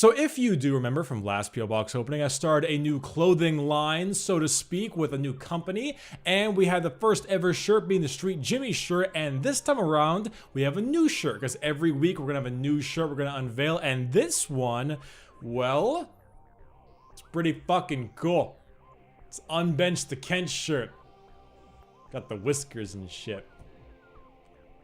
So if you do remember from last P.O. Box opening, I started a new clothing line, so to speak, with a new company, and we had the first ever shirt being the Street Jimmy shirt, and this time around, we have a new shirt, because every week we're gonna have a new shirt we're gonna unveil, and this one, well, it's pretty fucking cool. It's Unbenched the Kent shirt. Got the whiskers and shit.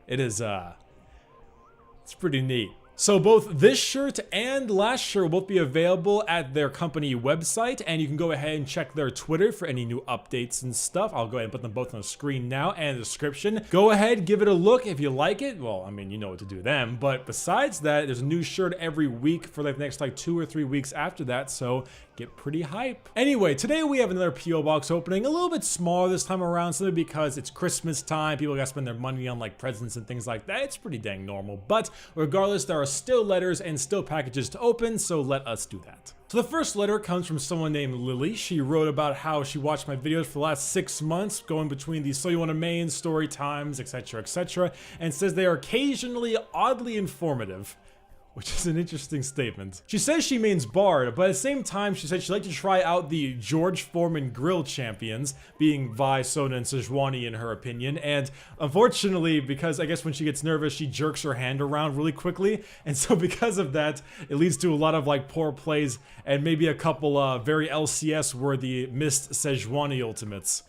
It is, it's pretty neat. So both this shirt and last shirt will both be available at their company website, and you can go ahead and check their Twitter for any new updates and stuff. I'll go ahead and put them both on the screen now and the description. Go ahead, give it a look if you like it. Well, I mean, you know what to do then. But besides that, there's a new shirt every week for like the next like 2 or 3 weeks after that, so get pretty hype. Anyway, today we have another P.O. Box opening, a little bit smaller this time around, simply because it's Christmas time. People gotta spend their money on like presents and things like that. It's pretty dang normal. But regardless, there are still letters and still packages to open, so let us do that. So the first letter comes from someone named Lily. She wrote about how she watched my videos for the last 6 months, going between the So You Wanna Main, story times, etc., and says they are occasionally oddly informative, which is an interesting statement. She says she means Bard, but at the same time, she said she'd like to try out the George Foreman Grill champions, being Vi, Sona, and Sejuani in her opinion, and unfortunately, because I guess when she gets nervous, she jerks her hand around really quickly, and so because of that, it leads to a lot of like poor plays, and maybe a couple very LCS-worthy missed Sejuani ultimates.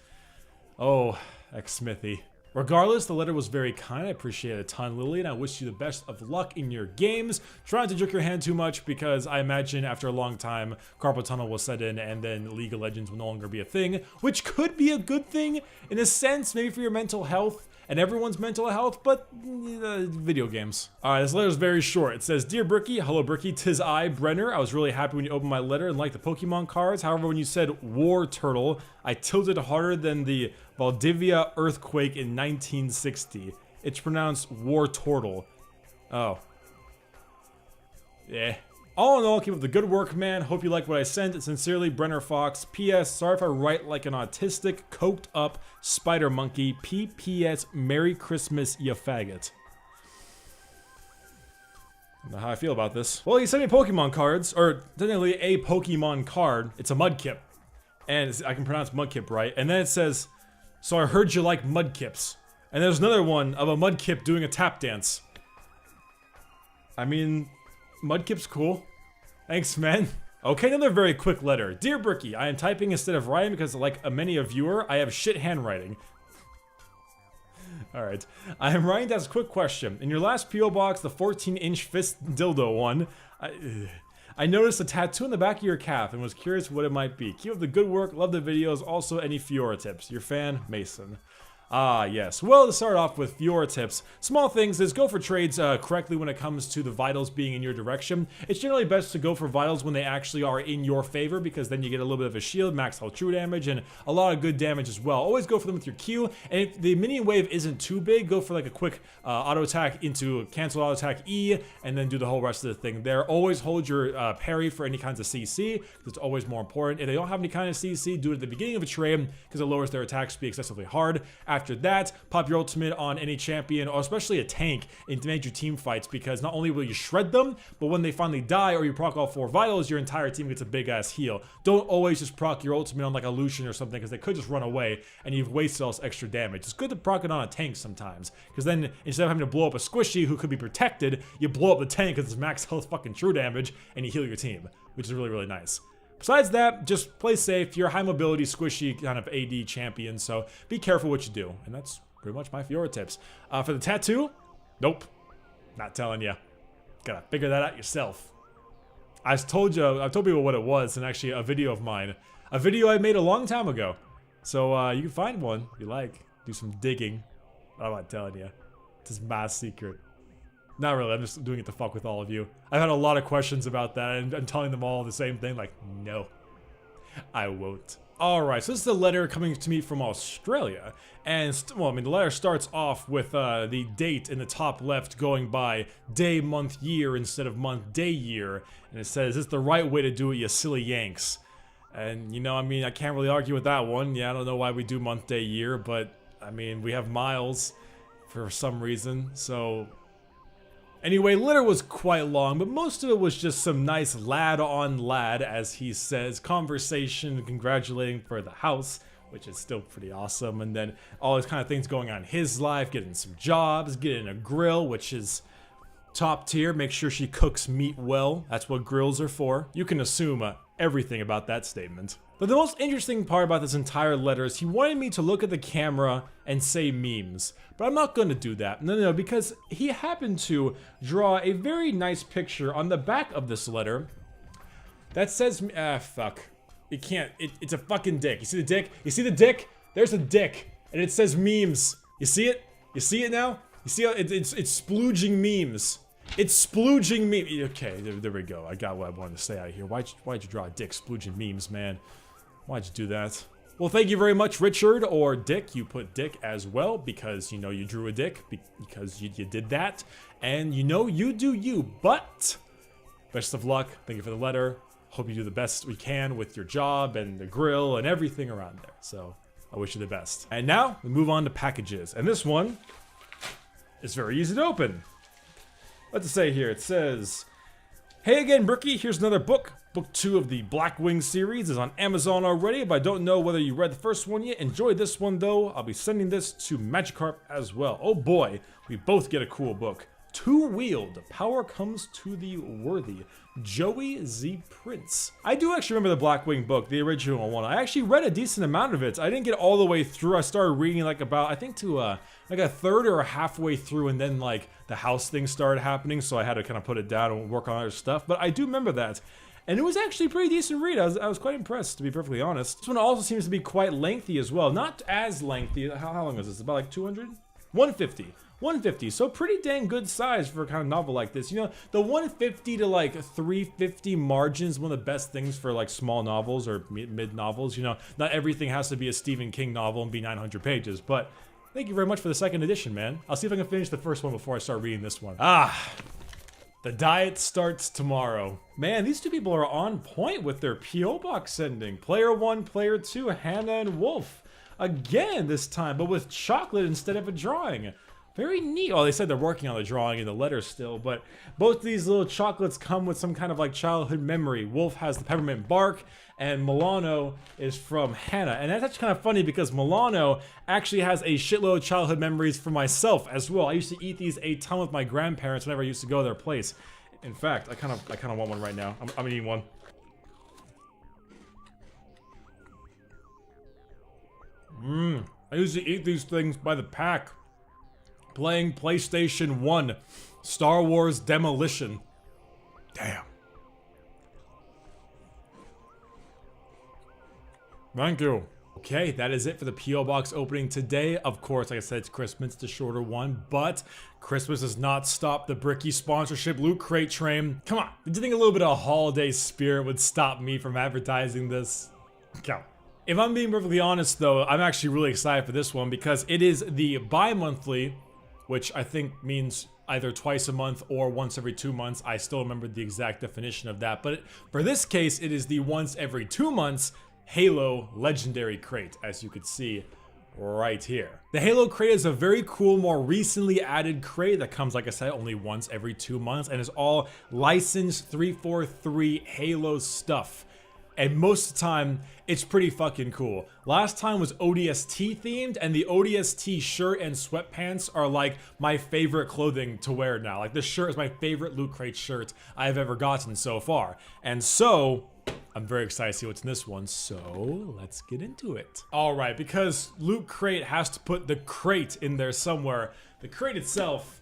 Oh, ex-Smithy. Regardless, the letter was very kind. I appreciate it a ton, Lily, and I wish you the best of luck in your games. Try not to jerk your hand too much, because I imagine after a long time, carpal tunnel will set in, and then League of Legends will no longer be a thing, which could be a good thing, in a sense, maybe for your mental health, and everyone's mental health, but video games. Alright, this letter is very short. It says, Dear Bricky, hello Bricky, 'tis I, Brenner. I was really happy when you opened my letter and liked the Pokemon cards. However, when you said War Turtle, I tilted harder than the Valdivia earthquake in 1960. It's pronounced War Turtle. Oh. Yeah. All in all, keep up the good work, man. Hope you like what I sent. Sincerely, Brenner Fox. P.S. Sorry if I write like an autistic, coked up spider monkey. P.P.S. Merry Christmas, ya faggot. I don't know how I feel about this. Well, he sent me Pokemon cards, or technically a Pokemon card. It's a Mudkip. And I can pronounce Mudkip right. And then it says, so I heard you like Mudkips. And there's another one of a Mudkip doing a tap dance. I mean, Mudkip's cool. Thanks, man. Okay, another very quick letter. Dear Bricky, I am typing instead of writing because, like many a viewer, I have shit handwriting. Alright. I am writing to ask a quick question. In your last P.O. Box, the 14-inch fist dildo one, I noticed a tattoo on the back of your calf and was curious what it might be. Keep up the good work, love the videos, also any Fiora tips. Your fan, Mason. Ah, yes. Well, to start off with Fiora tips, small things is go for trades correctly when it comes to the vitals being in your direction. It's generally best to go for vitals when they actually are in your favor, because then you get a little bit of a shield, max health true damage, and a lot of good damage as well. Always go for them with your Q, and if the minion wave isn't too big, go for like a quick auto attack into cancel auto attack E, and then do the whole rest of the thing there. Always hold your parry for any kinds of CC, because it's always more important. If they don't have any kind of CC, do it at the beginning of a trade, because it lowers their attack speed excessively hard. After that, pop your ultimate on any champion, or especially a tank, in major team fights, because not only will you shred them, but when they finally die or you proc all 4 vitals, your entire team gets a big ass heal. Don't always just proc your ultimate on like a Lucian or something, because they could just run away and you've wasted all this extra damage. It's good to proc it on a tank sometimes, because then instead of having to blow up a squishy who could be protected, you blow up the tank because it's max health fucking true damage, and you heal your team, which is really, really nice. Besides that, just play safe. You're a high mobility, squishy kind of AD champion, so be careful what you do. And that's pretty much my Fiora tips. For the tattoo, nope. Not telling you. Gotta figure that out yourself. I told people what it was, and actually a video of mine. A video I made a long time ago. So you can find one if you like. Do some digging. I'm not telling you. It's my secret. Not really, I'm just doing it to fuck with all of you. I've had a lot of questions about that, and I'm telling them all the same thing, like, no, I won't. Alright, so this is a letter coming to me from Australia, and, well, I mean, the letter starts off with the date in the top left going by day, month, year instead of month, day, year, and it says, it's the right way to do it, you silly Yanks. And, you know, I mean, I can't really argue with that one. Yeah, I don't know why we do month, day, year, but, I mean, we have miles for some reason, so Anyway, letter was quite long, but most of it was just some nice lad on lad, as he says, conversation, congratulating for the house, which is still pretty awesome, and then all these kind of things going on in his life, getting some jobs, getting a grill, which is top tier. Make sure she cooks meat well. That's what grills are for. You can assume everything about that statement. But the most interesting part about this entire letter is he wanted me to look at the camera and say memes. But I'm not gonna do that. No, because he happened to draw a very nice picture on the back of this letter that says, fuck. It can't, it's a fucking dick. You see the dick? You see the dick? There's a dick. And it says memes. You see it? You see it now? You see how it's splooging memes. It's splooging memes. Okay, there we go. I got what I wanted to say out of here. Why'd you draw a dick splooging memes, man? Why'd you do that? Well, thank you very much, Richard, or Dick. You put Dick as well because, you know, you drew a dick because you did that. And, you know, you do you. But, best of luck. Thank you for the letter. Hope you do the best we can with your job and the grill and everything around there. So, I wish you the best. And now, we move on to packages. And this one is very easy to open. What's it say here? It says, hey again, Brookie, here's another book. Book 2 of the Blackwing series is on Amazon already, but I don't know whether you read the first one yet. Enjoy this one though. I'll be sending this to Magikarp as well. Oh boy, we both get a cool book. Two-wheeled, power comes to the worthy. Joey Z. Prince. I do actually remember the Blackwing book, the original one. I actually read a decent amount of it. I didn't get all the way through. I started reading like about, I think to like a third or halfway through, and then like the house thing started happening, so I had to kind of put it down and work on other stuff. But I do remember that. And it was actually a pretty decent read. I was quite impressed, to be perfectly honest. This one also seems to be quite lengthy as well. Not as lengthy. How long is this? About like 200? 150. 150, so pretty dang good size for a kind of novel like this. You know, the 150 to like 350 margin is one of the best things for like small novels or mid novels. You know, not everything has to be a Stephen King novel and be 900 pages, but thank you very much for the second edition, man. I'll see if I can finish the first one before I start reading this one. The diet starts tomorrow. Man, these two people are on point with their P.O. Box sending. Player 1, Player 2, Hannah and Wolf. Again this time, but with chocolate instead of a drawing. Very neat. Oh, they said they're working on the drawing in the letter still, but both these little chocolates come with some kind of like childhood memory. Wolf has the peppermint bark, and Milano is from Hannah. And that's actually kind of funny because Milano actually has a shitload of childhood memories for myself as well. I used to eat these a ton with my grandparents whenever I used to go to their place. In fact, I kind of want one right now. I'm eating one. I used to eat these things by the pack. Playing PlayStation 1, Star Wars Demolition. Damn. Thank you. Okay, that is it for the P.O. Box opening today. Of course, like I said, it's Christmas, it's a shorter one, but Christmas does not stop the Bricky sponsorship Loot Crate train. Come on, did you think a little bit of holiday spirit would stop me from advertising this? Come on. If I'm being perfectly honest though, I'm actually really excited for this one because it is the bi-monthly, which I think means either twice a month or once every 2 months. I still remember the exact definition of that. But for this case, it is the once every 2 months Halo Legendary Crate, as you could see right here. The Halo Crate is a very cool, more recently added crate that comes, like I said, only once every 2 months and is all licensed 343 Halo stuff. And most of the time, it's pretty fucking cool. Last time was ODST themed, and the ODST shirt and sweatpants are like my favorite clothing to wear now. Like this shirt is my favorite Loot Crate shirt I've ever gotten so far. And so, I'm very excited to see what's in this one, so let's get into it. All right, because Loot Crate has to put the crate in there somewhere. The crate itself,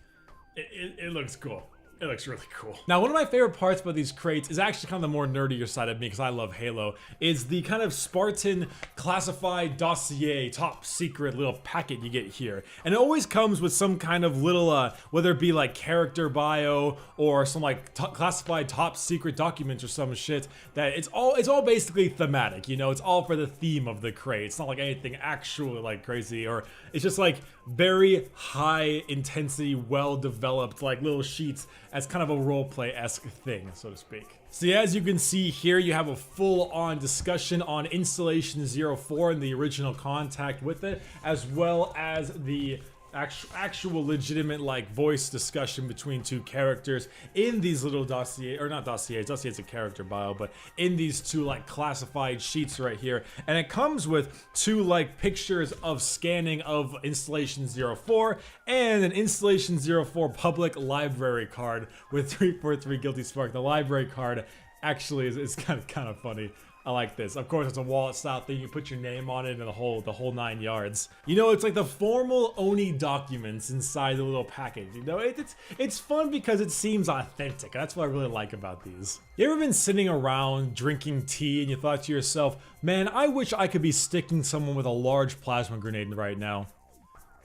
it looks cool. It looks really cool. Now, one of my favorite parts about these crates is actually kind of the more nerdier side of me because I love Halo, is the kind of Spartan classified dossier, top secret little packet you get here. And it always comes with some kind of little, whether it be like character bio or some like classified top secret documents or some shit, that it's all basically thematic, you know? It's all for the theme of the crate. It's not like anything actually like crazy, or it's just like very high intensity, well developed like little sheets as kind of a roleplay-esque thing, so to speak. So yeah, as you can see here, you have a full-on discussion on Installation 04 and the original contact with it, as well as the actual legitimate like voice discussion between two characters in these little dossier's a character bio, but in these two like classified sheets right here. And it comes with two like pictures of scanning of installation 04 and an installation 04 public library card with 343 Guilty Spark. The library card actually is kind of funny. I like this. Of course, it's a wallet style thing. You put your name on it and the whole 9 yards. You know, it's like the formal Oni documents inside the little package. You know, it's fun because it seems authentic. That's what I really like about these. You ever been sitting around drinking tea and you thought to yourself, man, I wish I could be sticking someone with a large plasma grenade right now?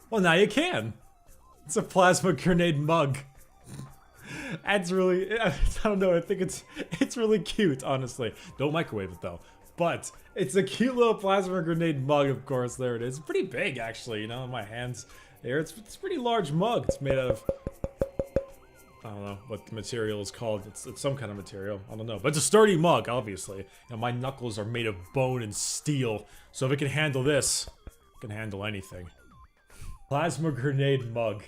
Well, now you can. It's a plasma grenade mug. That's really, I don't know, I think it's really cute, honestly. Don't microwave it though. But it's a cute little plasma grenade mug, of course. There it is. It's pretty big, actually, you know, in my hands there. It's a pretty large mug. It's made out of, I don't know what the material is called. It's some kind of material. I don't know. But it's a sturdy mug, obviously. You know, my knuckles are made of bone and steel. So if it can handle this, it can handle anything. Plasma grenade mug.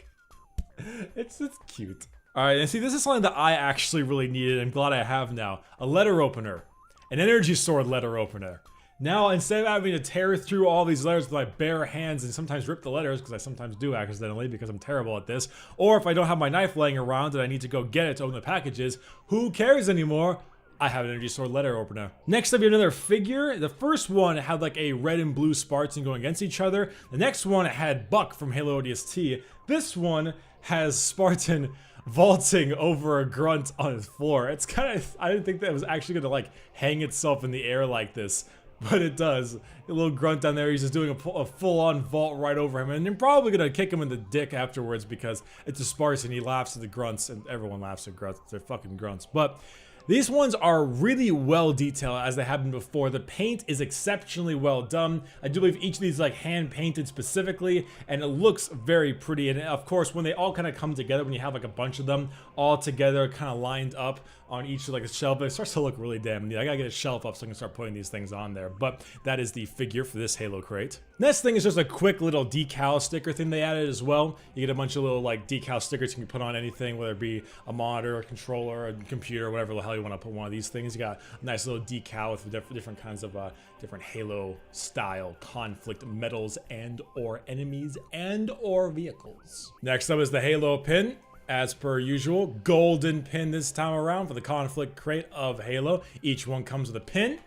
It's cute. Alright, and see, this is something that I actually really needed. I'm glad I have now. A letter opener. An energy sword letter opener. Now, instead of having to tear through all these letters with my bare hands and sometimes rip the letters, because I sometimes do accidentally because I'm terrible at this, or if I don't have my knife laying around and I need to go get it to open the packages, who cares anymore? I have an energy sword letter opener. Next up, we have another figure. The first one had like a red and blue Spartan going against each other. The next one had Buck from Halo ODST. This one has Spartan vaulting over a grunt on his floor. It's kind of, I didn't think that it was actually gonna like hang itself in the air like this, but it does. A little grunt down there, he's just doing a full-on vault right over him, and they're probably gonna kick him in the dick afterwards because it's a Spartan. He laughs at the grunts, and everyone laughs at grunts. They're fucking grunts. But these ones are really well detailed as they have been before. The paint is exceptionally well done. I do believe each of these like hand painted specifically, and it looks very pretty. And of course, when they all kind of come together, when you have like a bunch of them all together kind of lined up on each of like a shelf, it starts to look really damn neat. I gotta get a shelf up so I can start putting these things on there. But that is the figure for this Halo crate. Next thing is just a quick little decal sticker thing they added as well. You get a bunch of little like decal stickers you can put on anything, whether it be a monitor, a controller, a computer, whatever the hell you want to put one of these things. You got a nice little decal with different kinds of different Halo style conflict medals and or enemies and or vehicles. Next up is the Halo pin. As per usual, golden pin this time around for the conflict crate of Halo. Each one comes with a pin.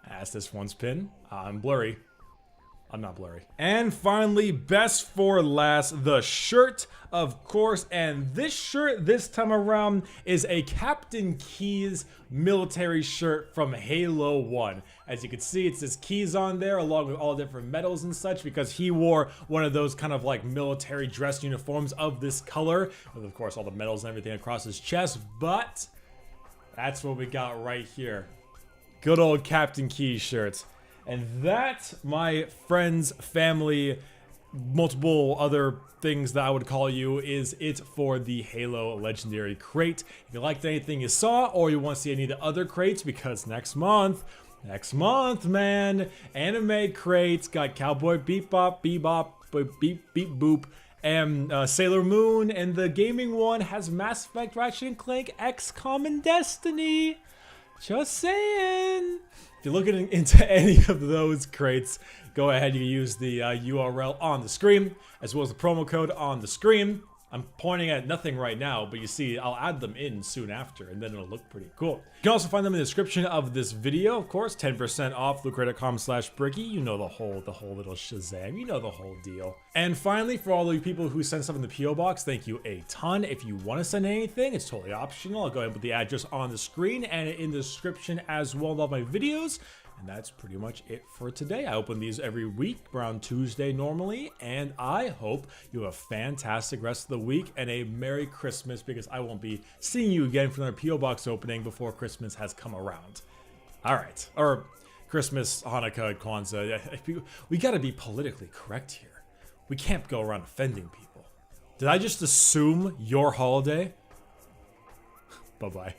As this one's pin. I'm blurry. I'm not blurry. And finally, best for last, the shirt, of course. And this shirt this time around is a Captain Keyes military shirt from Halo 1. As you can see, it says Keyes on there along with all different medals and such because he wore one of those kind of like military dress uniforms of this color. With of course all the medals and everything across his chest. But that's what we got right here. Good old Captain Keyes shirts. And that, my friends, family, multiple other things that I would call you, is it for the Halo Legendary Crate. If you liked anything you saw, or you want to see any of the other crates, because next month, man, anime crates got Cowboy Bebop, Beep Beep Boop, and Sailor Moon, and the gaming one has Mass Effect, Ratchet & Clank, XCOM, and Destiny. Just saying. If you're looking into any of those crates, go ahead, you can use the URL on the screen, as well as the promo code on the screen. I'm pointing at nothing right now, but you see, I'll add them in soon after, and then it'll look pretty cool. You can also find them in the description of this video, of course. 10% off lootcrate.com/bricky. You know the whole little shazam. You know the whole deal. And finally, for all the people who send stuff in the P.O. Box, thank you a ton. If you want to send anything, it's totally optional. I'll go ahead and put the address on the screen and in the description as well of all my videos. And that's pretty much it for today. I open these every week, around Tuesday normally, and I hope you have a fantastic rest of the week and a Merry Christmas, because I won't be seeing you again for another P.O. Box opening before Christmas has come around. All right, or Christmas, Hanukkah, Kwanzaa. We gotta be politically correct here. We can't go around offending people. Did I just assume your holiday? Bye-bye.